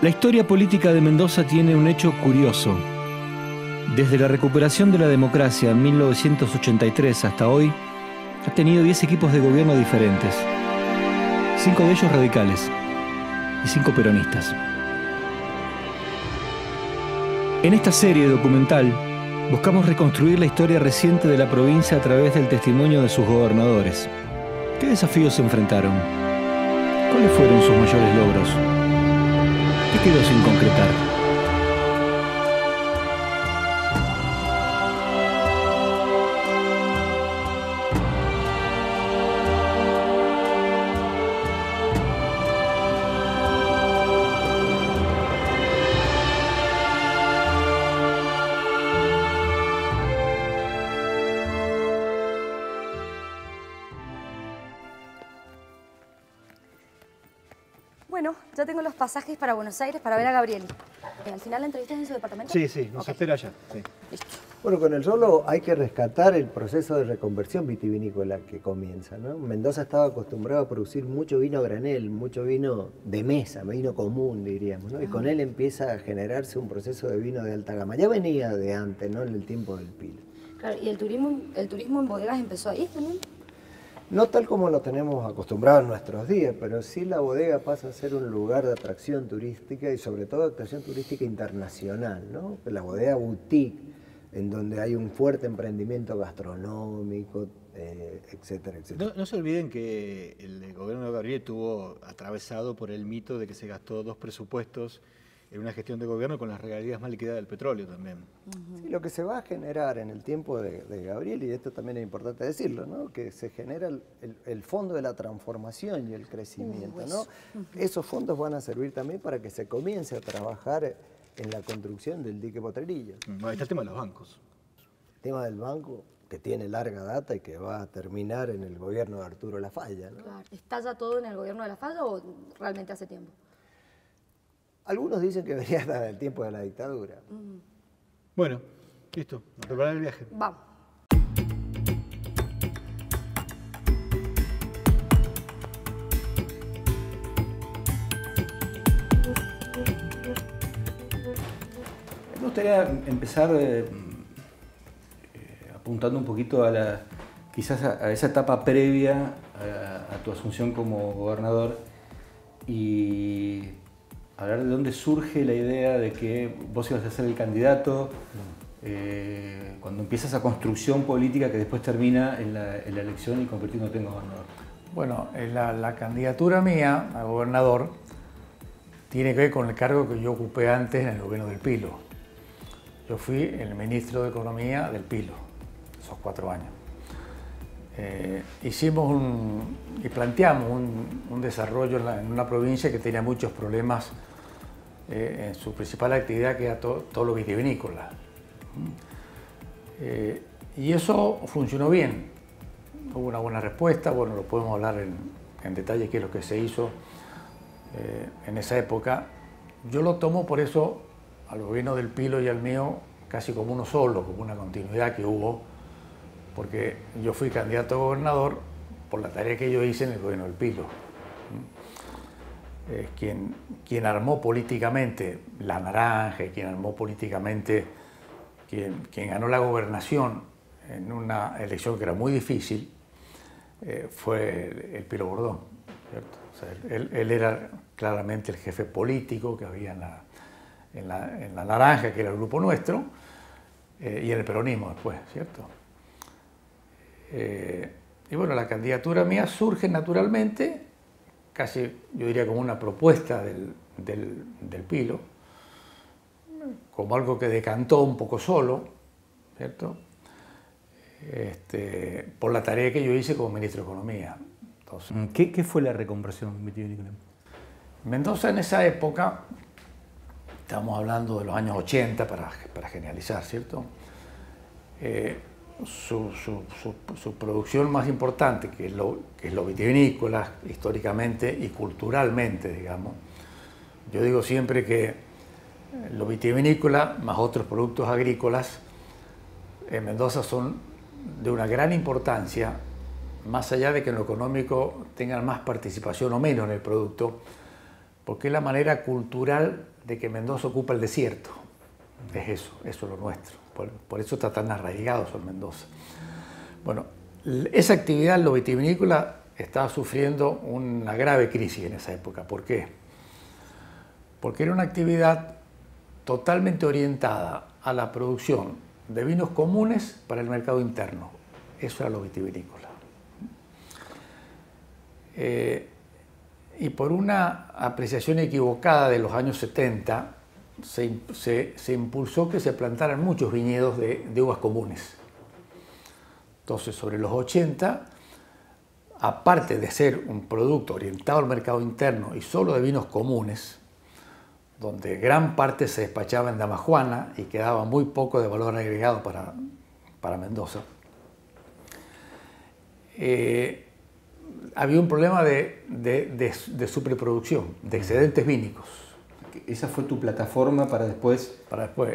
La historia política de Mendoza tiene un hecho curioso. Desde la recuperación de la democracia en 1983 hasta hoy, ha tenido 10 equipos de gobierno diferentes, 5 de ellos radicales y 5 peronistas. En esta serie documental, buscamos reconstruir la historia reciente de la provincia a través del testimonio de sus gobernadores. ¿Qué desafíos se enfrentaron? ¿Cuáles fueron sus mayores logros? ¿Qué quedó sin concretar? Bueno, ya tengo los pasajes para Buenos Aires para ver a Gabriel. ¿Al final la entrevista es en su departamento? Sí, nos espera allá. Sí. Listo. Bueno, con el rolo hay que rescatar el proceso de reconversión vitivinícola que comienza, ¿no? Mendoza estaba acostumbrado a producir mucho vino a granel, mucho vino de mesa, vino común, diríamos, ¿no? Y con él empieza a generarse un proceso de vino de alta gama. Ya venía de antes, ¿no? En el tiempo del Pilo. Claro, ¿y el turismo en bodegas empezó ahí también? No tal como lo tenemos acostumbrado en nuestros días, pero sí la bodega pasa a ser un lugar de atracción turística y sobre todo atracción turística internacional, ¿no? La bodega boutique, en donde hay un fuerte emprendimiento gastronómico, etcétera, etcétera. No se olviden que el gobierno de Gabriel estuvo atravesado por el mito de que se gastó 2 presupuestos en una gestión de gobierno con las regalías más liquidadas del petróleo también. Sí, lo que se va a generar en el tiempo de Gabriel, y esto también es importante decirlo, ¿no? Que se genera el fondo de la transformación y el crecimiento, ¿no? Esos fondos van a servir también para que se comience a trabajar en la construcción del dique Potrerillos. Ahí está el tema de los bancos. El tema del banco, que tiene larga data y que va a terminar en el gobierno de Arturo Lafalla, ¿no? Claro. ¿Está ya todo en el gobierno de Lafalla o realmente hace tiempo? Algunos dicen que venía hasta el tiempo de la dictadura. Bueno, listo, a preparar el viaje. Vamos. Me gustaría empezar apuntando un poquito a quizás a esa etapa previa a tu asunción como gobernador y hablar de dónde surge la idea de que vos ibas a ser el candidato, cuando empieza esa construcción política que después termina en la elección y convirtiéndote en gobernador. Bueno, la candidatura mía a gobernador tiene que ver con el cargo que yo ocupé antes en el gobierno del Pilo. Yo fui el ministro de Economía del Pilo, esos 4 años. Y planteamos un desarrollo en una provincia que tenía muchos problemas en su principal actividad, que era todo lo vitivinícola. Y eso funcionó bien. Hubo una buena respuesta, bueno, lo podemos hablar en detalle qué es lo que se hizo en esa época. Yo lo tomo por eso al gobierno del Pilo y al mío casi como uno solo, como una continuidad que hubo, porque yo fui candidato a gobernador por la tarea que yo hice en el gobierno del Pilo. Quien armó políticamente la naranja, quien armó políticamente, quien ganó la gobernación en una elección que era muy difícil, fue el Pilo Bordón, ¿cierto? O sea, él era claramente el jefe político que había en la naranja, que era el grupo nuestro, y en el peronismo después, ¿cierto? Y bueno, la candidatura mía surge naturalmente, casi yo diría como una propuesta del Pilo, como algo que decantó un poco solo, ¿cierto? Por la tarea que yo hice como ministro de Economía. Entonces, ¿Qué fue la reconversión vitivinícola? Mendoza en esa época, estamos hablando de los años 80 para generalizar, ¿cierto? Su producción más importante, que es lo vitivinícola, históricamente y culturalmente, digamos. Yo digo siempre que lo vitivinícola más otros productos agrícolas en Mendoza son de una gran importancia, más allá de que en lo económico tengan más participación o menos en el producto, porque es la manera cultural de que Mendoza ocupa el desierto. Es eso es lo nuestro. Por eso está tan arraigado en Mendoza. Bueno, esa actividad, lo vitivinícola, estaba sufriendo una grave crisis en esa época. ¿Por qué? Porque era una actividad totalmente orientada a la producción de vinos comunes para el mercado interno. Eso era lo vitivinícola. Y por una apreciación equivocada de los años 70, se impulsó que se plantaran muchos viñedos de uvas comunes. Entonces, sobre los 80, aparte de ser un producto orientado al mercado interno y solo de vinos comunes, donde gran parte se despachaba en Damajuana y quedaba muy poco de valor agregado para Mendoza, había un problema de superproducción, de excedentes vínicos. ¿Esa fue tu plataforma para después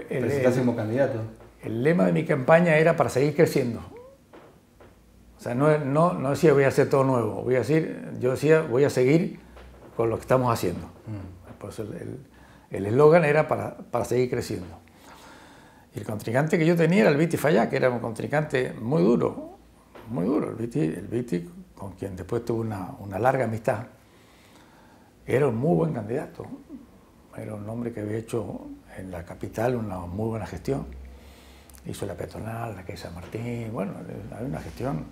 presentarse como candidato? El lema de mi campaña era para seguir creciendo. O sea, no decía voy a hacer todo nuevo, yo decía voy a seguir con lo que estamos haciendo. Por eso el eslogan era para seguir creciendo. Y el contrincante que yo tenía era el Viti Fayá, que era un contrincante muy duro, el Viti, con quien después tuve una larga amistad. Era un muy buen candidato, era un hombre que había hecho en la capital una muy buena gestión. Hizo la peatonal, la calle San Martín, bueno, había una gestión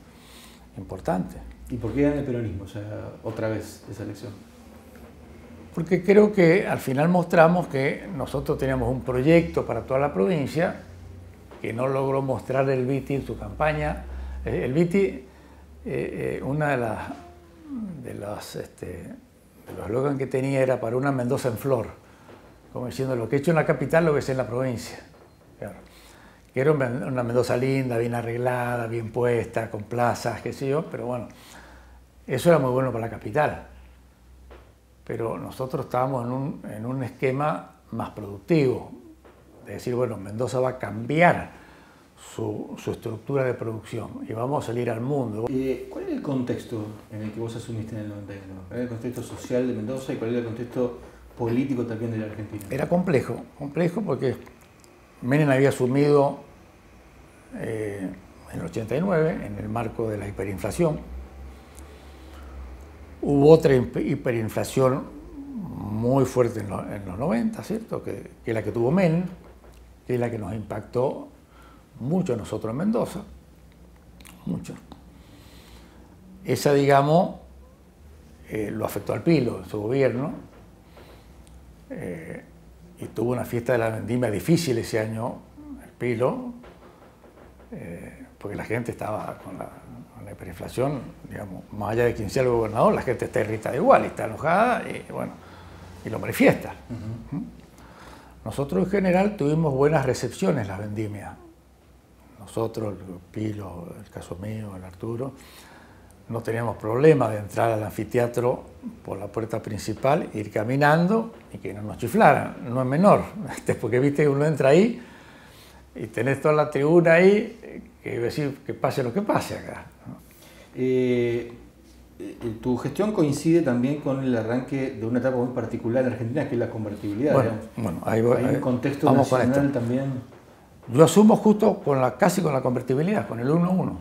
importante. ¿Y por qué gana el peronismo, o sea, otra vez esa elección? Porque creo que al final mostramos que nosotros teníamos un proyecto para toda la provincia que no logró mostrar el Viti en su campaña. El Viti, una de los eslogans que tenía era para una Mendoza en flor, como diciendo lo que he hecho en la capital lo que sé en la provincia. Claro. Que era una Mendoza linda, bien arreglada, bien puesta, con plazas, qué sé yo, pero bueno, eso era muy bueno para la capital. Pero nosotros estábamos en un esquema más productivo, de decir, bueno, Mendoza va a cambiar su estructura de producción y vamos a salir al mundo. ¿Cuál es el contexto en el que vos asumiste en el 91? ¿Cuál es el contexto social de Mendoza y cuál es el contexto político también de la Argentina? Era complejo porque Menem había asumido en el 89, en el marco de la hiperinflación. Hubo otra hiperinflación muy fuerte en los 90, ¿cierto? Que es la que tuvo Menem, que es la que nos impactó mucho a nosotros en Mendoza, mucho. Esa, digamos, lo afectó al Pilo en su gobierno, y tuvo una fiesta de la vendimia difícil ese año, el Pilo, porque la gente estaba con la hiperinflación, digamos, más allá de quien sea el gobernador, la gente está irritada igual, y está enojada, y bueno, y lo manifiesta. Nosotros en general tuvimos buenas recepciones en las vendimias. Nosotros, el Pilo, el caso mío, el Arturo, no teníamos problema de entrar al anfiteatro por la puerta principal, ir caminando y que no nos chiflaran. No es menor, porque viste que uno entra ahí y tenés toda la tribuna ahí, que decir que pase lo que pase acá, ¿no? Tu gestión coincide también con el arranque de una etapa muy particular en Argentina, que es la convertibilidad. Bueno, ahí voy, hay un contexto vamos nacional también. Yo asumo justo casi con la convertibilidad, con el 1-1.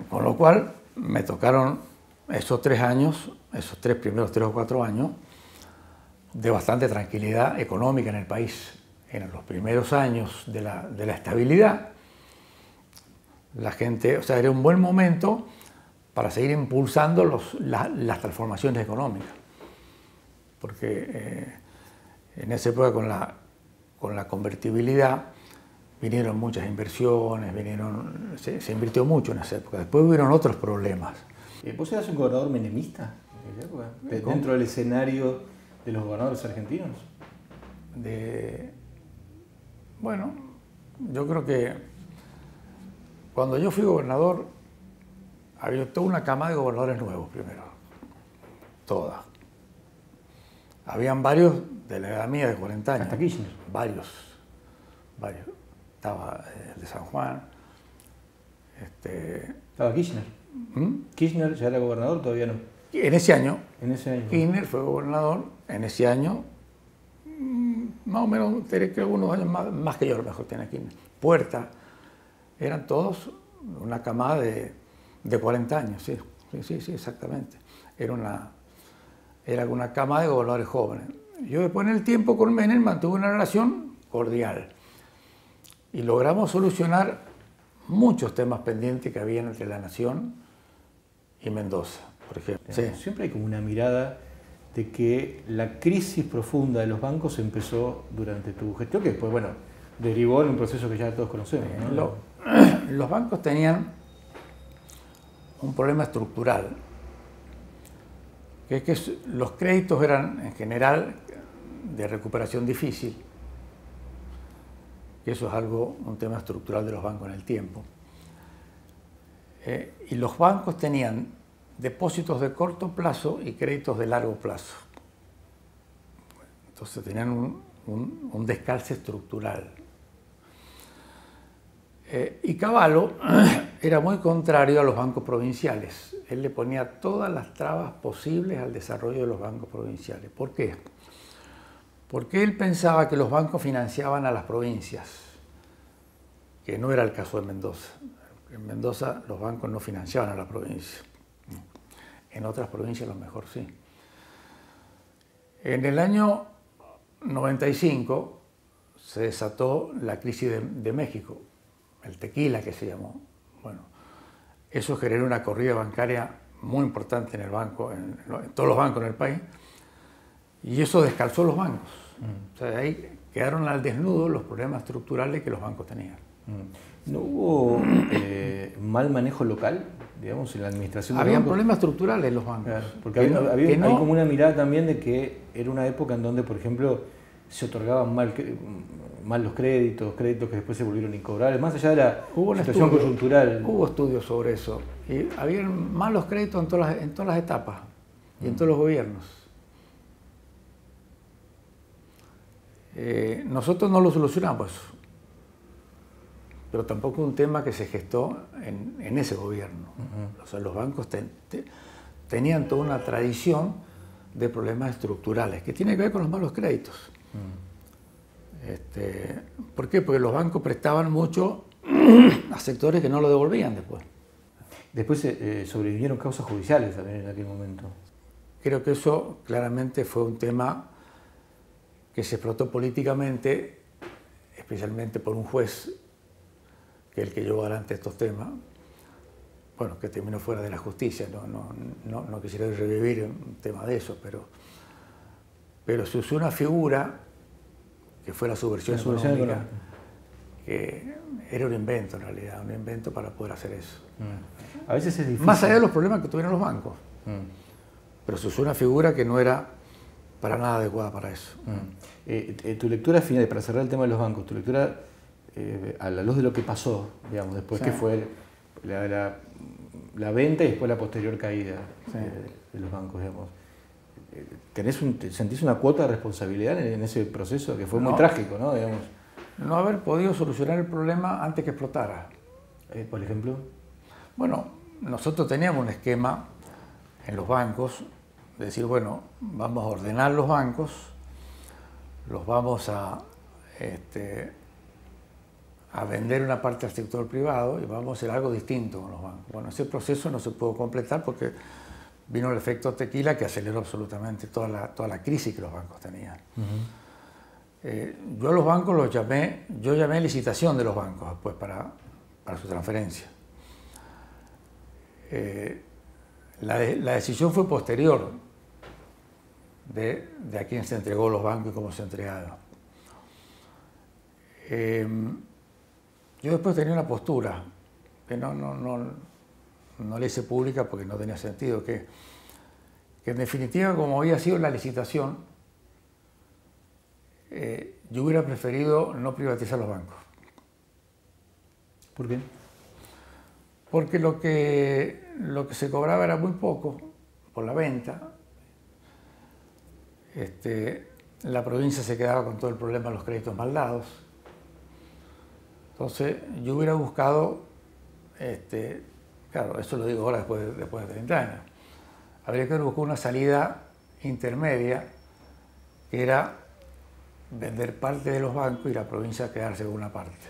Con lo cual me tocaron esos 3 años, esos primeros 3 o 4 años, de bastante tranquilidad económica en el país. Eran los primeros años de la estabilidad. La gente, o sea, era un buen momento para seguir impulsando las transformaciones económicas. Porque en esa época con la convertibilidad vinieron muchas inversiones, se invirtió mucho en esa época. Después hubieron otros problemas. ¿Vos eras un gobernador menemista dentro del escenario de los gobernadores argentinos? Bueno, yo creo que cuando yo fui gobernador había toda una cama de gobernadores nuevos primero, todas. Habían varios de la edad mía de 40 años. Hasta Kirchner. Varios. Estaba el de San Juan. Estaba Kirchner. ¿Kirchner ya era gobernador? Todavía no. En ese año, Kirchner fue gobernador, en ese año, más o menos, creo que unos años más que yo, a lo mejor tiene Kirchner. Puerta, eran todos una camada de 40 años, sí, exactamente. Era una camada de gobernadores jóvenes. Yo después en el tiempo con Menem mantuve una relación cordial y logramos solucionar muchos temas pendientes que había entre la Nación y Mendoza, por ejemplo. Sí. Siempre hay como una mirada de que la crisis profunda de los bancos empezó durante tu gestión, que después, bueno, derivó en un proceso que ya todos conocemos, ¿no? Los bancos tenían un problema estructural, que es que los créditos eran en general de recuperación difícil, que eso es un tema estructural de los bancos en el tiempo. Y los bancos tenían depósitos de corto plazo y créditos de largo plazo. Entonces tenían un descalce estructural. Y Cavallo era muy contrario a los bancos provinciales. Él le ponía todas las trabas posibles al desarrollo de los bancos provinciales. ¿Por qué? Porque él pensaba que los bancos financiaban a las provincias, que no era el caso de Mendoza. En Mendoza los bancos no financiaban a la provincia. En otras provincias a lo mejor sí. En el año 95 se desató la crisis de México, el tequila que se llamó. Bueno, eso generó una corrida bancaria muy importante en el banco, en todos los bancos en el país, y eso descalzó los bancos. O sea, ahí quedaron al desnudo los problemas estructurales que los bancos tenían. ¿No hubo mal manejo local, digamos, en la administración de los Habían bancos? problemas estructurales en los bancos. Claro, porque hay como una mirada también de que era una época en donde, por ejemplo, se otorgaban mal los créditos que después se volvieron incobrables, más allá de la situación coyuntural. Hubo estudios sobre eso. Y había malos créditos en todas las etapas y en todos los gobiernos. Nosotros no lo solucionamos, pero tampoco es un tema que se gestó en ese gobierno. O sea, los bancos tenían toda una tradición de problemas estructurales que tiene que ver con los malos créditos. ¿Por qué? Porque los bancos prestaban mucho a sectores que no lo devolvían después. Después sobrevivieron causas judiciales también en aquel momento. Creo que eso claramente fue un tema que se explotó políticamente, especialmente por un juez, que es el que llevó adelante estos temas, bueno, que terminó fuera de la justicia. No quisiera revivir un tema de eso, pero se usó una figura que fue la subversión económica, que era un invento en realidad, un invento para poder hacer eso. A veces es difícil. Más allá de los problemas que tuvieron los bancos, pero se usó una figura que no era para nada adecuada para eso. Tu lectura final, para cerrar el tema de los bancos, tu lectura a la luz de lo que pasó, digamos, después que fue la venta y después la posterior caída de los bancos, digamos. ¿Sentís una cuota de responsabilidad en ese proceso que fue muy trágico, ¿no? Digamos. No haber podido solucionar el problema antes que explotara. ¿Por ejemplo? Bueno, nosotros teníamos un esquema en los bancos de decir, bueno, vamos a ordenar los bancos, los vamos a vender una parte al sector privado y vamos a hacer algo distinto con los bancos. Bueno, ese proceso no se pudo completar porque vino el efecto tequila que aceleró absolutamente toda la crisis que los bancos tenían. Yo a los bancos yo llamé licitación de los bancos después para su transferencia. La decisión fue posterior de a quién se entregó los bancos y cómo se entregaron. Yo después tenía una postura que no la hice pública porque no tenía sentido, que en definitiva, como había sido la licitación, yo hubiera preferido no privatizar los bancos. ¿Por qué? Porque lo que se cobraba era muy poco por la venta. La provincia se quedaba con todo el problema de los créditos mal dados. Entonces, yo hubiera buscado, claro, eso lo digo ahora después de 30 años, habría que buscar una salida intermedia, que era vender parte de los bancos y la provincia quedarse con una parte.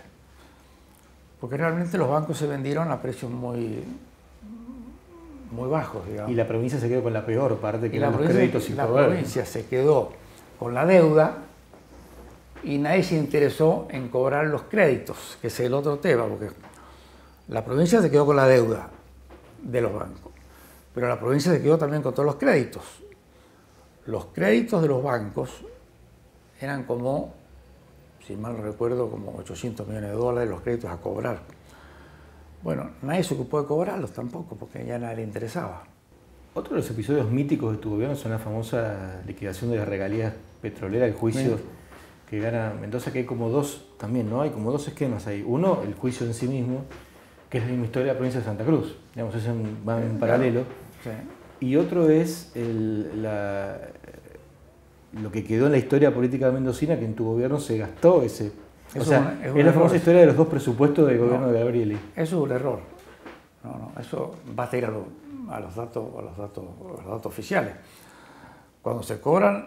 Porque realmente los bancos se vendieron a precios muy bajos, digamos. Y la provincia se quedó con la peor parte, que Y eran los créditos sin la pagar. provincia se quedó con la deuda y nadie se interesó en cobrar los créditos, que es el otro tema, porque la provincia se quedó con la deuda de los bancos, pero la provincia se quedó también con todos los créditos. Los créditos de los bancos eran como, si mal no recuerdo, como 800 millones de dólares los créditos a cobrar. Bueno, nadie se ocupó de cobrarlos tampoco, porque ya a nadie le interesaba. Otro de los episodios míticos de tu gobierno son la famosa liquidación de las regalías petroleras, el juicio que gana Mendoza, que hay como dos, también, ¿no? Hay como dos esquemas ahí. Uno, el juicio en sí mismo, que es la misma historia de la provincia de Santa Cruz. Digamos, eso va en paralelo. Sí. Y otro es lo que quedó en la historia política mendocina, que en tu gobierno se gastó ese... O sea, es la famosa historia de los dos presupuestos del gobierno de Gabrieli. Eso es un error. No, eso basta ir a los datos oficiales. Cuando se cobran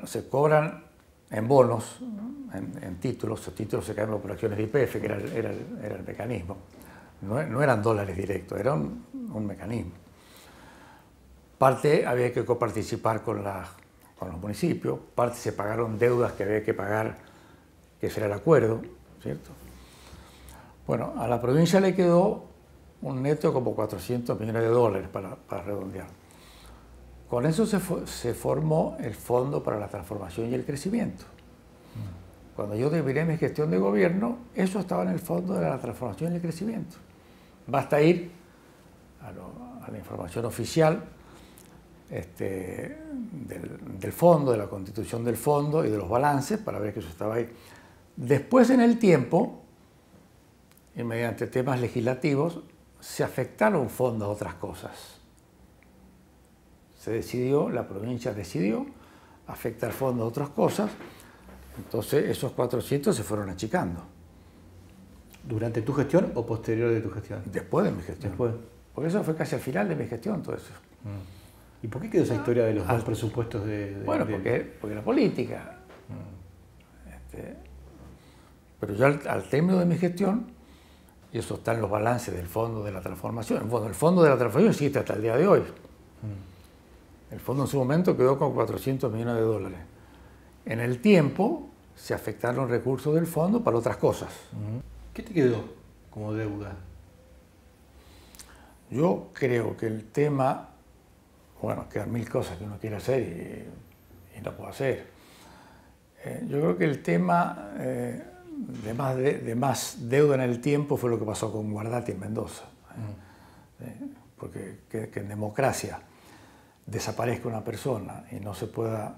en bonos, en títulos. Los títulos se cambian por acciones de YPF, que era el mecanismo. No eran dólares directos, era un mecanismo. Parte había que coparticipar con los municipios, parte se pagaron deudas que había que pagar, que ese era el acuerdo, ¿cierto? Bueno, a la provincia le quedó un neto de como 400 millones de dólares para redondear. Con eso se formó el Fondo para la Transformación y el Crecimiento. Cuando yo terminé mi gestión de gobierno, eso estaba en el Fondo de la Transformación y el Crecimiento. Basta ir a la información oficial del fondo, de la constitución del fondo y de los balances para ver que eso estaba ahí. Después, en el tiempo, y mediante temas legislativos, se afectaron fondos a otras cosas. La provincia decidió afectar fondos a otras cosas, entonces esos 400 se fueron achicando. ¿Durante tu gestión o posterior de tu gestión? Después de mi gestión. Después. Porque eso fue casi al final de mi gestión, todo eso. ¿Y por qué quedó esa historia de los dos presupuestos Bueno, porque la política. Pero yo al término de mi gestión, y eso está en los balances del Fondo de la Transformación, bueno, el Fondo de la Transformación existe hasta el día de hoy. El fondo en su momento quedó con 400 millones de dólares. En el tiempo se afectaron recursos del fondo para otras cosas. ¿Qué te quedó como deuda? Yo creo que el tema, bueno, quedan mil cosas que uno quiere hacer y no puede hacer. Yo creo que el tema de más deuda en el tiempo fue lo que pasó con Guardati en Mendoza. Porque que en democracia desaparezca una persona y no se pueda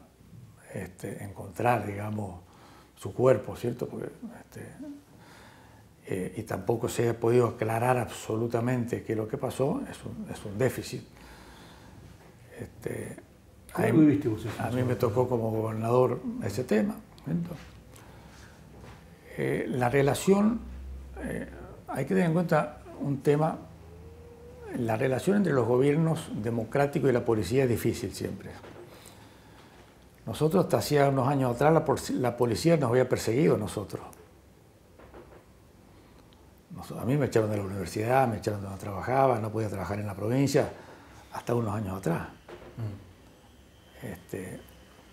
encontrar, digamos, su cuerpo, ¿cierto? Porque, y tampoco se haya podido aclarar absolutamente qué es lo que pasó, es un déficit. ¿Cómo viviste vos eso? A mí me tocó como gobernador ese tema. La relación, hay que tener en cuenta un tema, la relación entre los gobiernos democráticos y la policía es difícil siempre. Nosotros hasta hacía unos años atrás la policía nos había perseguido a nosotros. A mí me echaron de la universidad, me echaron de donde trabajaba, no podía trabajar en la provincia hasta unos años atrás.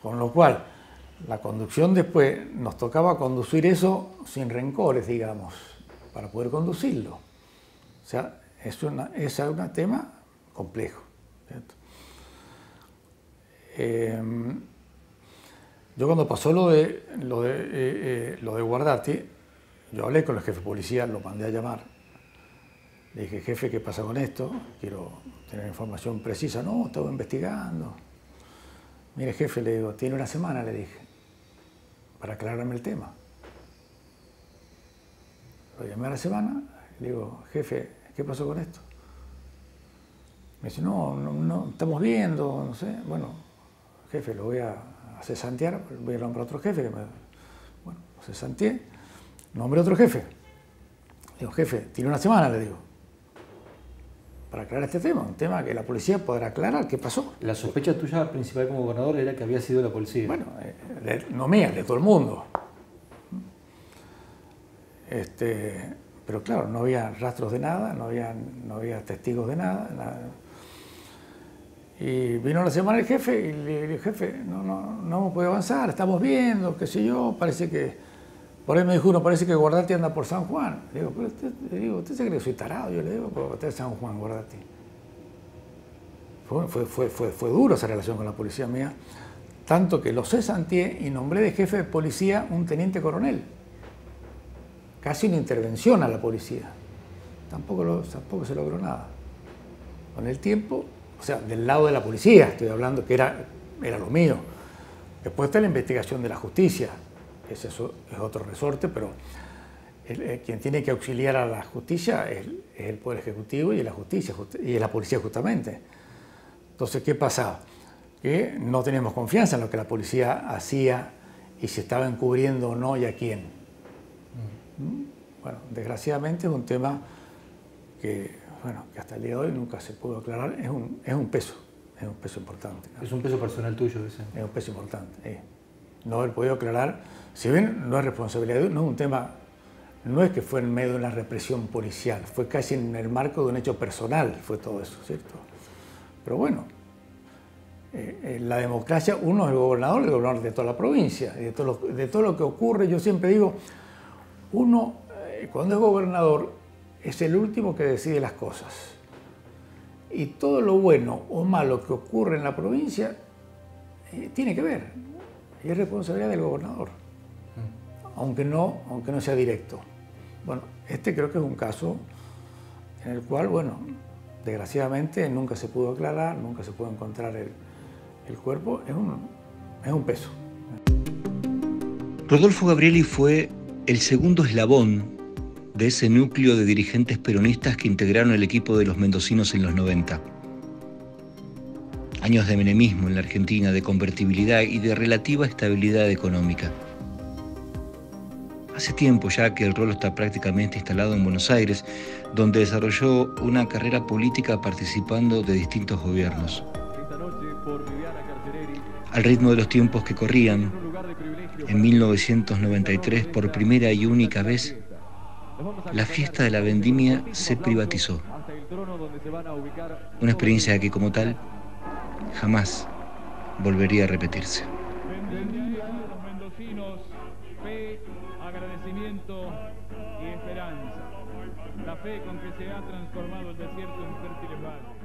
Con lo cual, la conducción después nos tocaba conducir eso sin rencores, digamos, para poder conducirlo. O sea, es un tema complejo, ¿cierto? Yo cuando pasó lo de Guardati, yo hablé con el jefe de policía, lo mandé a llamar. Le dije, jefe, ¿qué pasa con esto? Quiero tener información precisa. No, estaba investigando. Mire, jefe, le digo, tiene una semana, le dije, para aclararme el tema. Lo llamé a la semana, le digo, jefe, ¿qué pasó con esto? Me dice, no, estamos viendo, no sé. Bueno, jefe, lo voy a cesantear, voy a nombrar otro jefe. Bueno, lo cesanteé, nombré otro jefe. Le digo, jefe, tiene una semana, le digo. para aclarar este tema, un tema que la policía podrá aclarar qué pasó. La sospecha tuya principal como gobernador era que había sido la policía. Bueno, no mía, de todo el mundo. Pero claro, no había rastros de nada, no había testigos de nada. Y vino la semana el jefe y le dije, jefe, no hemos podido avanzar, estamos viendo, qué sé yo, parece que... Por ahí me dijo uno, parece que Guardati anda por San Juan. Le digo, pero ¿usted se cree que soy tarado? Yo le digo, porque usted es San Juan, Guardati. Fue duro esa relación con la policía mía, tanto que lo cesanteé y nombré de jefe de policía un teniente coronel. Casi una intervención a la policía. Tampoco se logró nada. Con el tiempo, o sea, del lado de la policía, estoy hablando que era lo mío. Después está la investigación de la justicia. Ese es otro resorte, pero quien tiene que auxiliar a la justicia es el Poder Ejecutivo y la justicia, y la policía justamente. Entonces, ¿qué pasaba? Que no teníamos confianza en lo que la policía hacía y si estaba encubriendo o no y a quién. Bueno, desgraciadamente es un tema que hasta el día de hoy nunca se pudo aclarar. Es un peso importante, ¿no? Es un peso personal tuyo ese. Es un peso importante. No haber podido aclarar, si bien no es responsabilidad, no es un tema, no es que fue en medio de una represión policial, fue casi en el marco de un hecho personal, fue todo eso, ¿cierto? Pero bueno, la democracia, uno es el gobernador de toda la provincia, y de todo lo que ocurre. Yo siempre digo, uno cuando es gobernador es el último que decide las cosas. Y todo lo bueno o malo que ocurre en la provincia tiene que ver, y es responsabilidad del gobernador, aunque no sea directo. Bueno, creo que es un caso en el cual, bueno, desgraciadamente nunca se pudo aclarar, nunca se pudo encontrar el cuerpo. Es un peso. Rodolfo Gabrieli fue el segundo eslabón de ese núcleo de dirigentes peronistas que integraron el equipo de los mendocinos en los 90. Años de menemismo en la Argentina, de convertibilidad y de relativa estabilidad económica. Hace tiempo ya que el Rolo está prácticamente instalado en Buenos Aires, donde desarrolló una carrera política participando de distintos gobiernos. Al ritmo de los tiempos que corrían, en 1993, por primera y única vez, la fiesta de la vendimia se privatizó. Una experiencia que, como tal, jamás volvería a repetirse. Los mendocinos, fe, agradecimiento y esperanza. La fe con que se ha transformado el desierto en fértiles valles.